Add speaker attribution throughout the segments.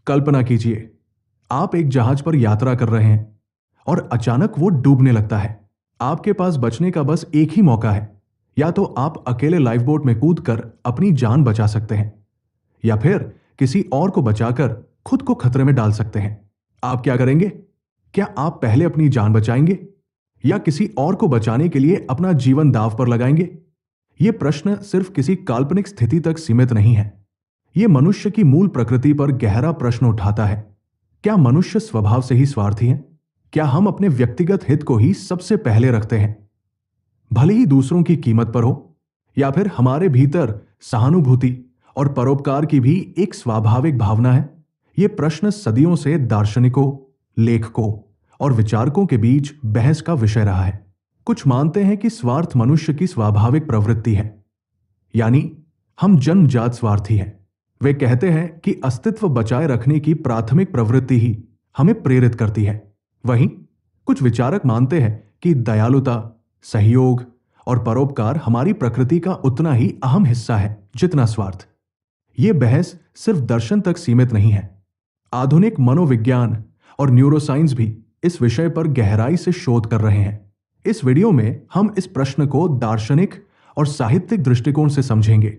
Speaker 1: कल्पना कीजिए, आप एक जहाज पर यात्रा कर रहे हैं और अचानक वो डूबने लगता है। आपके पास बचने का बस एक ही मौका है। या तो आप अकेले लाइफ बोट में कूदकर अपनी जान बचा सकते हैं, या फिर किसी और को बचाकर खुद को खतरे में डाल सकते हैं। आप क्या करेंगे? क्या आप पहले अपनी जान बचाएंगे या किसी और को बचाने के लिए अपना जीवन दांव पर लगाएंगे? यह प्रश्न सिर्फ किसी काल्पनिक स्थिति तक सीमित नहीं है। यह मनुष्य की मूल प्रकृति पर गहरा प्रश्न उठाता है। क्या मनुष्य स्वभाव से ही स्वार्थी है? क्या हम अपने व्यक्तिगत हित को ही सबसे पहले रखते हैं, भले ही दूसरों की कीमत पर हो? या फिर हमारे भीतर सहानुभूति और परोपकार की भी एक स्वाभाविक भावना है? यह प्रश्न सदियों से दार्शनिकों, लेखकों और विचारकों के बीच बहस का विषय रहा है। कुछ मानते हैं कि स्वार्थ मनुष्य की स्वाभाविक प्रवृत्ति है, यानी हम जन्मजात स्वार्थी हैं। वे कहते हैं कि अस्तित्व बचाए रखने की प्राथमिक प्रवृत्ति ही हमें प्रेरित करती है। वहीं कुछ विचारक मानते हैं कि दयालुता, सहयोग और परोपकार हमारी प्रकृति का उतना ही अहम हिस्सा है जितना स्वार्थ। यह बहस सिर्फ दर्शन तक सीमित नहीं है। आधुनिक मनोविज्ञान और न्यूरोसाइंस भी इस विषय पर गहराई से शोध कर रहे हैं। इस वीडियो में हम इस प्रश्न को दार्शनिक और साहित्यिक दृष्टिकोण से समझेंगे।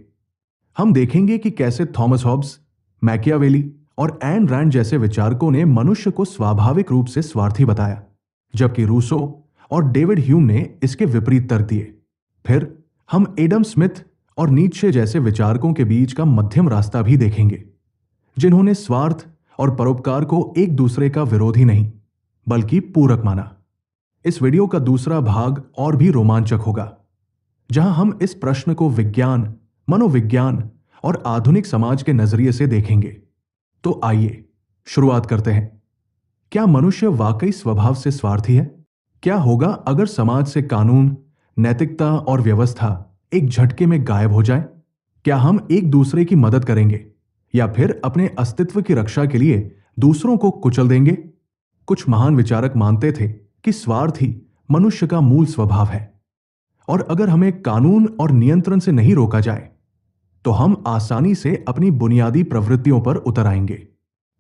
Speaker 1: हम देखेंगे कि कैसे थॉमस हॉब्स, मैकियावेली और एन रैंड जैसे विचारकों ने मनुष्य को स्वाभाविक रूप से स्वार्थी बताया, जबकि रूसो और डेविड ह्यूम ने इसके विपरीत तर्क दिए। फिर हम एडम स्मिथ और नीत्शे जैसे विचारकों के बीच का मध्यम रास्ता भी देखेंगे, जिन्होंने स्वार्थ और परोपकार को एक दूसरे का विरोधी नहीं बल्कि पूरक माना। इस वीडियो का दूसरा भाग और भी रोमांचक होगा, जहां हम इस प्रश्न को विज्ञान, मनोविज्ञान और आधुनिक समाज के नजरिए से देखेंगे। तो आइए शुरुआत करते हैं। क्या मनुष्य वाकई स्वभाव से स्वार्थी है? क्या होगा अगर समाज से कानून, नैतिकता और व्यवस्था एक झटके में गायब हो जाए? क्या हम एक दूसरे की मदद करेंगे या फिर अपने अस्तित्व की रक्षा के लिए दूसरों को कुचल देंगे? कुछ महान विचारक मानते थे कि स्वार्थ ही मनुष्य का मूल स्वभाव है, और अगर हमें कानून और नियंत्रण से नहीं रोका जाए तो हम आसानी से अपनी बुनियादी प्रवृत्तियों पर उतर आएंगे।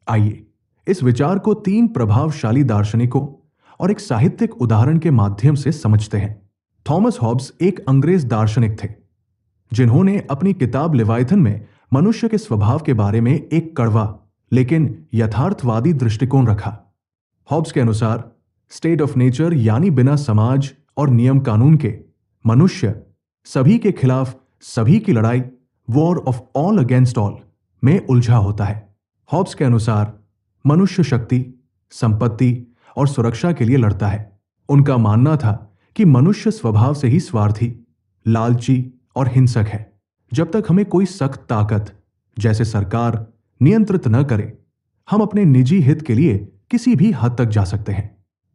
Speaker 1: आइए इस विचार को तीन प्रभावशाली दार्शनिकों और एक साहित्यिक उदाहरण के माध्यम से समझते हैं। थॉमस हॉब्स एक अंग्रेज दार्शनिक थे, जिन्होंने अपनी किताब लेवाइथन में मनुष्य के स्वभाव के बारे में एक कड़वा लेकिन यथार्थवादी दृष्टिकोण रखा। हॉब्स के अनुसार स्टेट ऑफ नेचर, यानी बिना समाज और नियम कानून के मनुष्य सभी के खिलाफ सभी की लड़ाई, war of all against all, में उलझा होता है। हॉब्स के अनुसार मनुष्य शक्ति, संपत्ति और सुरक्षा के लिए लड़ता है। उनका मानना था कि मनुष्य स्वभाव से ही स्वार्थी, लालची और हिंसक है। जब तक हमें कोई सख्त ताकत जैसे सरकार नियंत्रित न करे, हम अपने निजी हित के लिए किसी भी हद तक जा सकते हैं।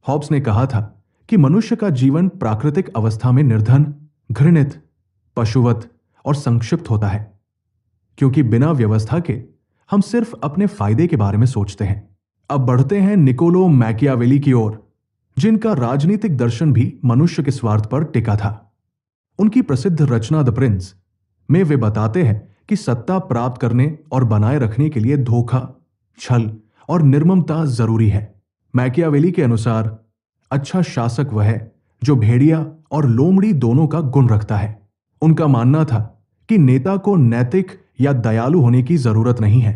Speaker 1: हॉब्स ने कहा था कि मनुष्य का जीवन प्राकृतिक अवस्था में निर्धन, घृणित, पशुवत और संक्षिप्त होता है, क्योंकि बिना व्यवस्था के हम सिर्फ अपने फायदे के बारे में सोचते हैं। अब बढ़ते हैं निकोलो मैकियावेली की ओर, जिनका राजनीतिक दर्शन भी मनुष्य के स्वार्थ पर टिका था। उनकी प्रसिद्ध रचना द प्रिंस में वे बताते हैं कि सत्ता प्राप्त करने और बनाए रखने के लिए धोखा, छल और निर्ममता जरूरी है। मैकियावेली के अनुसार अच्छा शासक वह है जो भेड़िया और लोमड़ी दोनों का गुण रखता है। उनका मानना था कि नेता को नैतिक या दयालु होने की जरूरत नहीं है,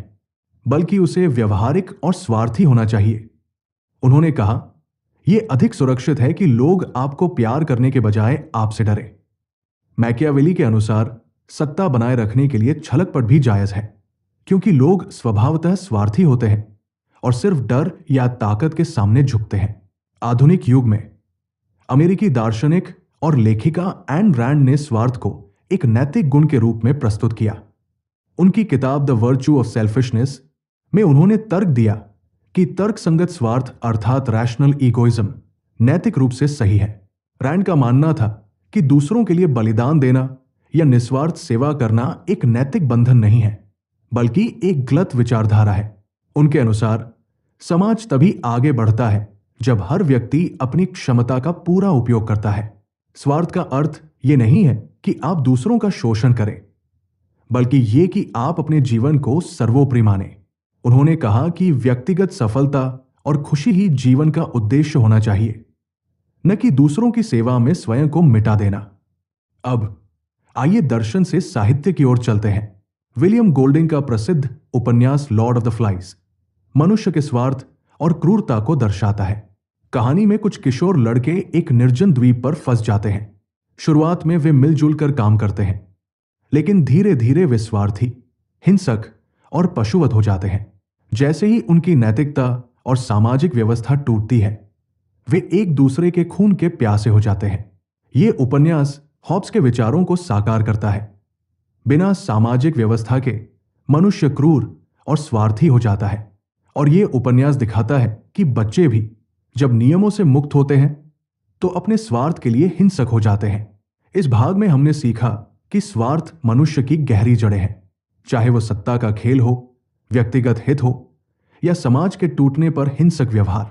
Speaker 1: बल्कि उसे व्यवहारिक और स्वार्थी होना चाहिए। उन्होंने कहा, यह अधिक सुरक्षित है कि लोग आपको प्यार करने के बजाय आपसे डरे। मैकियावेली के अनुसार सत्ता बनाए रखने के लिए छलकपट भी जायज है, क्योंकि लोग स्वभावतः स्वार्थी होते हैं और सिर्फ डर या ताकत के सामने झुकते हैं। आधुनिक युग में अमेरिकी दार्शनिक और लेखिका एन रैंड ने स्वार्थ को एक नैतिक गुण के रूप में प्रस्तुत किया। उनकी किताब द वर्च्यू ऑफ सेल्फिशनेस में उन्होंने तर्क दिया कि तर्कसंगत स्वार्थ अर्थात रैशनल ईगोइज्म नैतिक रूप से सही है। रैंड का मानना था कि दूसरों के लिए बलिदान देना या निस्वार्थ सेवा करना एक नैतिक बंधन नहीं है, बल्कि एक गलत विचारधारा है। उनके अनुसार समाज तभी आगे बढ़ता है जब हर व्यक्ति अपनी क्षमता का पूरा उपयोग करता है। स्वार्थ का अर्थ यह नहीं है कि आप दूसरों का शोषण करें, बल्कि यह कि आप अपने जीवन को सर्वोपरि माने। उन्होंने कहा कि व्यक्तिगत सफलता और खुशी ही जीवन का उद्देश्य होना चाहिए, न कि दूसरों की सेवा में स्वयं को मिटा देना। अब आइए दर्शन से साहित्य की ओर चलते हैं। विलियम गोल्डिंग का प्रसिद्ध उपन्यास लॉर्ड ऑफ द फ्लाइज मनुष्य के स्वार्थ और क्रूरता को दर्शाता है। कहानी में कुछ किशोर लड़के एक निर्जन द्वीप पर फंस जाते हैं। शुरुआत में वे मिलजुल कर काम करते हैं, लेकिन धीरे धीरे वे स्वार्थी, हिंसक और पशुवत हो जाते हैं। जैसे ही उनकी नैतिकता और सामाजिक व्यवस्था टूटती है, वे एक दूसरे के खून के प्यासे हो जाते हैं। ये उपन्यास हॉब्स के विचारों को साकार करता है। बिना सामाजिक व्यवस्था के मनुष्य क्रूर और स्वार्थी हो जाता है, और ये उपन्यास दिखाता है कि बच्चे भी जब नियमों से मुक्त होते हैं तो अपने स्वार्थ के लिए हिंसक हो जाते हैं। इस भाग में हमने सीखा कि स्वार्थ मनुष्य की गहरी जड़ें हैं, चाहे वो सत्ता का खेल हो, व्यक्तिगत हित हो या समाज के टूटने पर हिंसक व्यवहार।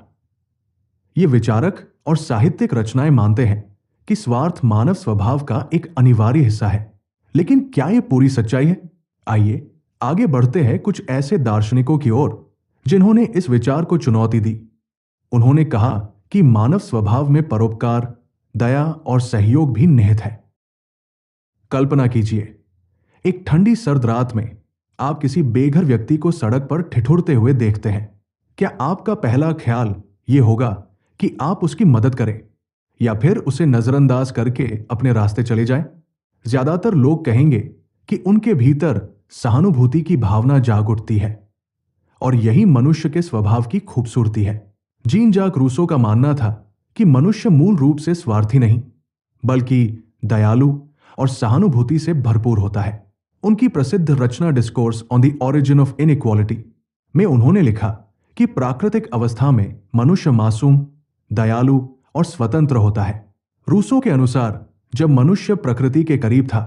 Speaker 1: ये विचारक और साहित्यिक रचनाएं मानते हैं कि स्वार्थ मानव स्वभाव का एक अनिवार्य हिस्सा है। लेकिन क्या यह पूरी सच्चाई है? आइए आगे बढ़ते हैं कुछ ऐसे दार्शनिकों की ओर जिन्होंने इस विचार को चुनौती दी। उन्होंने कहा कि मानव स्वभाव में परोपकार, दया और सहयोग भी निहित है। कल्पना कीजिए, एक ठंडी सर्द रात में आप किसी बेघर व्यक्ति को सड़क पर ठिठुरते हुए देखते हैं। क्या आपका पहला ख्याल यह होगा कि आप उसकी मदद करें या फिर उसे नजरअंदाज करके अपने रास्ते चले जाएं? ज्यादातर लोग कहेंगे कि उनके भीतर सहानुभूति की भावना जाग उठती है, और यही मनुष्य के स्वभाव की खूबसूरती है। जीन जाक रूसो का मानना था कि मनुष्य मूल रूप से स्वार्थी नहीं, बल्कि दयालु और सहानुभूति से भरपूर होता है। उनकी प्रसिद्ध रचना Discourse on the Origin of Inequality में उन्होंने लिखा कि प्राकृतिक अवस्था में मनुष्य मासूम, दयालु और स्वतंत्र होता है। रूसो के अनुसार जब मनुष्य प्रकृति के करीब था,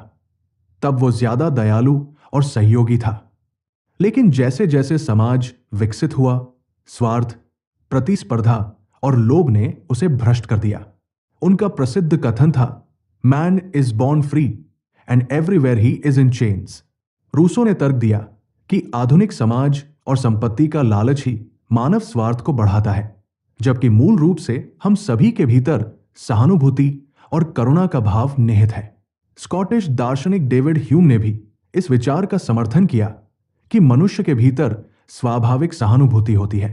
Speaker 1: तब वो ज्यादा दयालु और सहयोगी था। लेकिन जैसे जैसे समाज विकसित हुआ, स्वार्थ, प्रतिस्पर्धा और लोभ ने उसे भ्रष्ट कर दिया। उनका प्रसिद्ध कथन था, man is born free and everywhere he is in chains. Rousseau ने तर्क दिया कि आधुनिक समाज और संपत्ति का लालच ही मानव स्वार्थ को बढ़ाता है, जबकि मूल रूप से हम सभी के भीतर सहानुभूति और करुणा का भाव निहित है। स्कॉटिश दार्शनिक डेविड ह्यूम ने भी इस विचार का समर्थन किया कि मनुष्य के भीतर स्वाभाविक सहानुभूति होती है।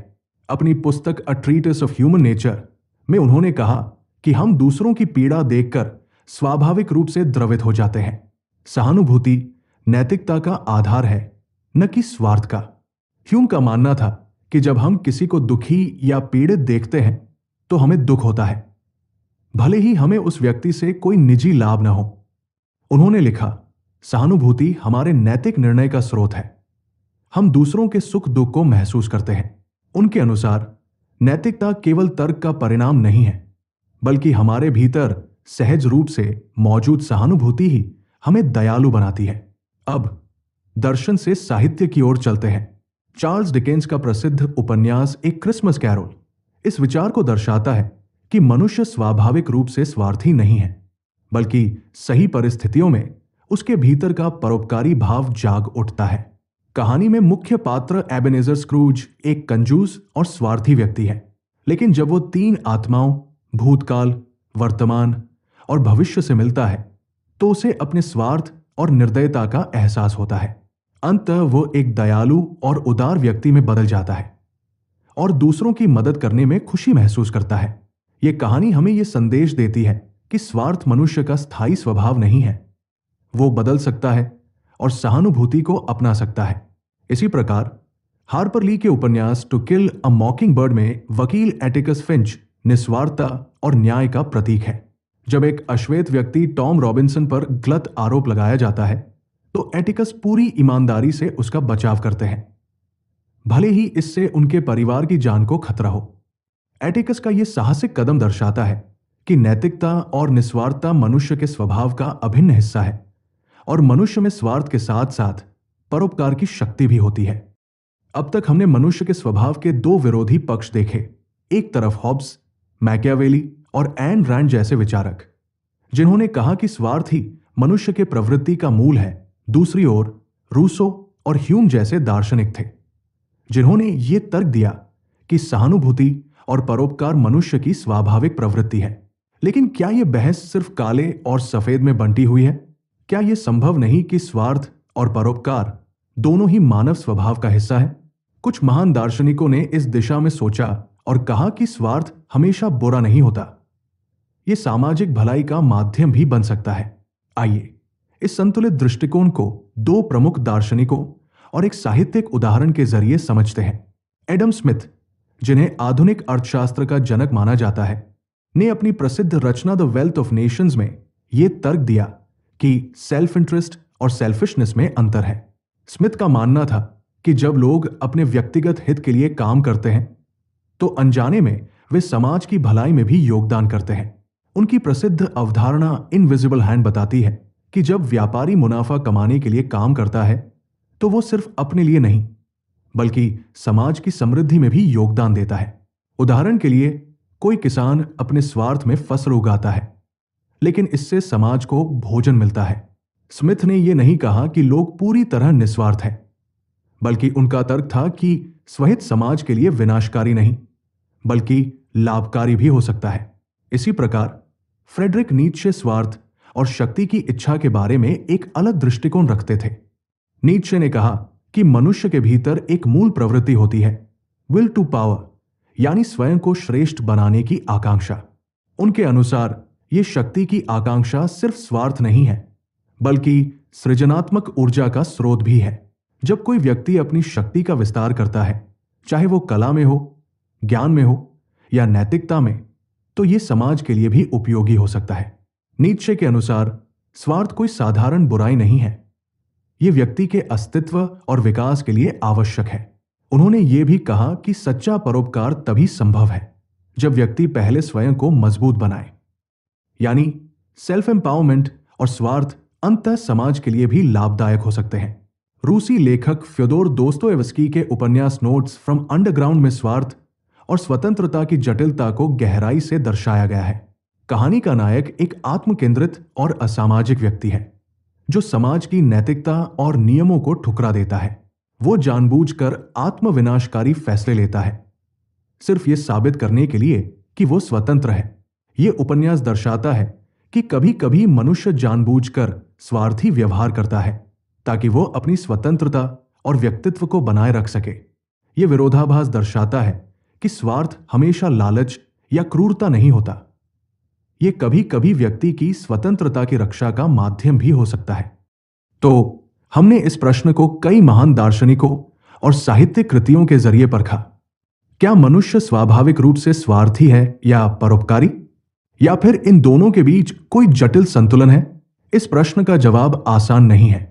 Speaker 1: अपनी पुस्तक अ ट्रीटिस ऑफ ह्यूमन नेचर में उन्होंने कहा कि हम दूसरों की पीड़ा देखकर स्वाभाविक रूप से द्रवित हो जाते हैं। सहानुभूति नैतिकता का आधार है, न कि स्वार्थ का। ह्यूम का मानना था कि जब हम किसी को दुखी या पीड़ित देखते हैं तो हमें दुख होता है, भले ही हमें उस व्यक्ति से कोई निजी लाभ न हो। उन्होंने लिखा, सहानुभूति हमारे नैतिक निर्णय का स्रोत है। हम दूसरों के सुख दुख को महसूस करते हैं। उनके अनुसार नैतिकता केवल तर्क का परिणाम नहीं है, बल्कि हमारे भीतर सहज रूप से मौजूद सहानुभूति ही हमें दयालु बनाती है। अब दर्शन से साहित्य की ओर चलते हैं। चार्ल्स डिकेंस का प्रसिद्ध उपन्यास एक क्रिसमस कैरोल इस विचार को दर्शाता है कि मनुष्य स्वाभाविक रूप से स्वार्थी नहीं है, बल्कि सही परिस्थितियों में उसके भीतर का परोपकारी भाव जाग उठता है। कहानी में मुख्य पात्र एबेनेजर स्क्रूज एक कंजूस और स्वार्थी व्यक्ति है, लेकिन जब वो तीन आत्माओं भूतकाल, वर्तमान और भविष्य से मिलता है तो उसे अपने स्वार्थ और निर्दयता का एहसास होता है। अंततः वो एक दयालु और उदार व्यक्ति में बदल जाता है और दूसरों की मदद करने में खुशी महसूस करता है। ये कहानी हमें ये संदेश देती है कि स्वार्थ मनुष्य का स्थायी स्वभाव नहीं है, वो बदल सकता है और सहानुभूति को अपना सकता है। इसी प्रकार हार्पर ली के उपन्यास टू किल अ मॉकिंग बर्ड में वकील एटिकस फिंच निस्वार्थता और न्याय का प्रतीक है। जब एक अश्वेत व्यक्ति टॉम रॉबिन्सन पर गलत आरोप लगाया जाता है तो एटिकस पूरी ईमानदारी से उसका बचाव करते हैं, भले ही इससे उनके परिवार की जान को खतरा हो। एटिकस का यह साहसिक कदम दर्शाता है कि नैतिकता और निस्वार्थता मनुष्य के स्वभाव का अभिन्न हिस्सा है और मनुष्य में स्वार्थ के साथ साथ परोपकार की शक्ति भी होती है। अब तक हमने मनुष्य के स्वभाव के दो विरोधी पक्ष देखे। एक तरफ हॉब्स, मैकियावेली और एन रैंड जैसे विचारक, जिन्होंने कहा कि स्वार्थ ही मनुष्य के प्रवृत्ति का मूल है। दूसरी ओर रूसो और ह्यूम जैसे दार्शनिक थे, जिन्होंने ये तर्क दिया कि सहानुभूति और परोपकार मनुष्य की स्वाभाविक प्रवृत्ति है। लेकिन क्या यह बहस सिर्फ काले और सफेद में बंटी हुई है? क्या यह संभव नहीं कि स्वार्थ और परोपकार दोनों ही मानव स्वभाव का हिस्सा है? कुछ महान दार्शनिकों ने इस दिशा में सोचा और कहा कि स्वार्थ हमेशा बुरा नहीं होता, यह सामाजिक भलाई का माध्यम भी बन सकता है। आइए इस संतुलित दृष्टिकोण को दो प्रमुख दार्शनिकों और एक साहित्यिक उदाहरण के जरिए समझते हैं। एडम स्मिथ, जिन्हें आधुनिक अर्थशास्त्र का जनक माना जाता है, ने अपनी प्रसिद्ध रचना द वेल्थ ऑफ नेशंस में यह तर्क दिया कि सेल्फ इंटरेस्ट और सेल्फिशनेस में अंतर है। स्मिथ का मानना था कि जब लोग अपने व्यक्तिगत हित के लिए काम करते हैं तो अनजाने में वे समाज की भलाई में भी योगदान करते हैं। उनकी प्रसिद्ध अवधारणा इनविजिबल हैंड बताती है कि जब व्यापारी मुनाफा कमाने के लिए काम करता है तो वो सिर्फ अपने लिए नहीं बल्कि समाज की समृद्धि में भी योगदान देता है। उदाहरण के लिए, कोई किसान अपने स्वार्थ में फसल उगाता है लेकिन इससे समाज को भोजन मिलता है। स्मिथ ने यह नहीं कहा कि लोग पूरी तरह निस्वार्थ हैं, बल्कि उनका तर्क था कि स्वहित समाज के लिए विनाशकारी नहीं बल्कि लाभकारी भी हो सकता है। इसी प्रकार फ्रेडरिक नीत्शे स्वार्थ और शक्ति की इच्छा के बारे में एक अलग दृष्टिकोण रखते थे। नीत्शे ने कहा कि मनुष्य के भीतर एक मूल प्रवृत्ति होती है, विल टू पावर, यानी स्वयं को श्रेष्ठ बनाने की आकांक्षा। उनके अनुसार यह शक्ति की आकांक्षा सिर्फ स्वार्थ नहीं है बल्कि सृजनात्मक ऊर्जा का स्रोत भी है। जब कोई व्यक्ति अपनी शक्ति का विस्तार करता है, चाहे वो कला में हो, ज्ञान में हो या नैतिकता में, तो यह समाज के लिए भी उपयोगी हो सकता है। नीत्शे के अनुसार स्वार्थ कोई साधारण बुराई नहीं है, यह व्यक्ति के अस्तित्व और विकास के लिए आवश्यक है। उन्होंने यह भी कहा कि सच्चा परोपकार तभी संभव है जब व्यक्ति पहले स्वयं को मजबूत बनाए, यानी सेल्फ एम्पावरमेंट और स्वार्थ अंततः समाज के लिए भी लाभदायक हो सकते हैं। रूसी लेखक फ्योदोर दोस्तोयेव्स्की के उपन्यास नोट्स फ्रॉम अंडरग्राउंड में स्वार्थ और स्वतंत्रता की जटिलता को गहराई से दर्शाया गया है। कहानी का नायक एक आत्मकेंद्रित और असामाजिक व्यक्ति है जो समाज की नैतिकता और नियमों को ठुकरा देता है। वो जानबूझकर आत्मविनाशकारी फैसले लेता है, सिर्फ ये साबित करने के लिए कि वो स्वतंत्र है। ये उपन्यास दर्शाता है कि कभी कभी मनुष्य जानबूझकर स्वार्थी व्यवहार करता है ताकि वो अपनी स्वतंत्रता और व्यक्तित्व को बनाए रख सके। ये विरोधाभास दर्शाता है कि स्वार्थ हमेशा लालच या क्रूरता नहीं होता, ये कभी कभी व्यक्ति की स्वतंत्रता की रक्षा का माध्यम भी हो सकता है। तो हमने इस प्रश्न को कई महान दार्शनिकों और साहित्यिक कृतियों के जरिए परखा। क्या मनुष्य स्वाभाविक रूप से स्वार्थी है या परोपकारी, या फिर इन दोनों के बीच कोई जटिल संतुलन है? इस प्रश्न का जवाब आसान नहीं है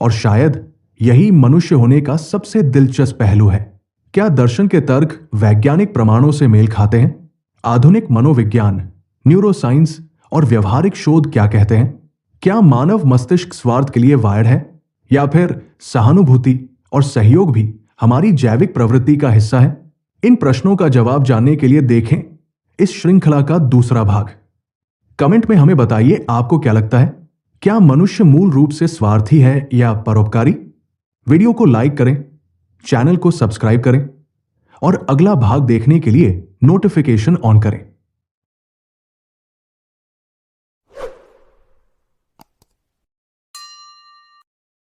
Speaker 1: और शायद यही मनुष्य होने का सबसे दिलचस्प पहलू है। क्या दर्शन के तर्क वैज्ञानिक प्रमाणों से मेल खाते हैं? आधुनिक मनोविज्ञान, न्यूरोसाइंस और व्यवहारिक शोध क्या कहते हैं? क्या मानव मस्तिष्क स्वार्थ के लिए वायर्ड है, या फिर सहानुभूति और सहयोग भी हमारी जैविक प्रवृत्ति का हिस्सा है? इन प्रश्नों का जवाब जानने के लिए देखें इस श्रृंखला का दूसरा भाग। कमेंट में हमें बताइए आपको क्या लगता है, क्या मनुष्य मूल रूप से स्वार्थी है या परोपकारी? वीडियो को लाइक करें, चैनल को सब्सक्राइब करें और अगला भाग देखने के लिए नोटिफिकेशन ऑन करें।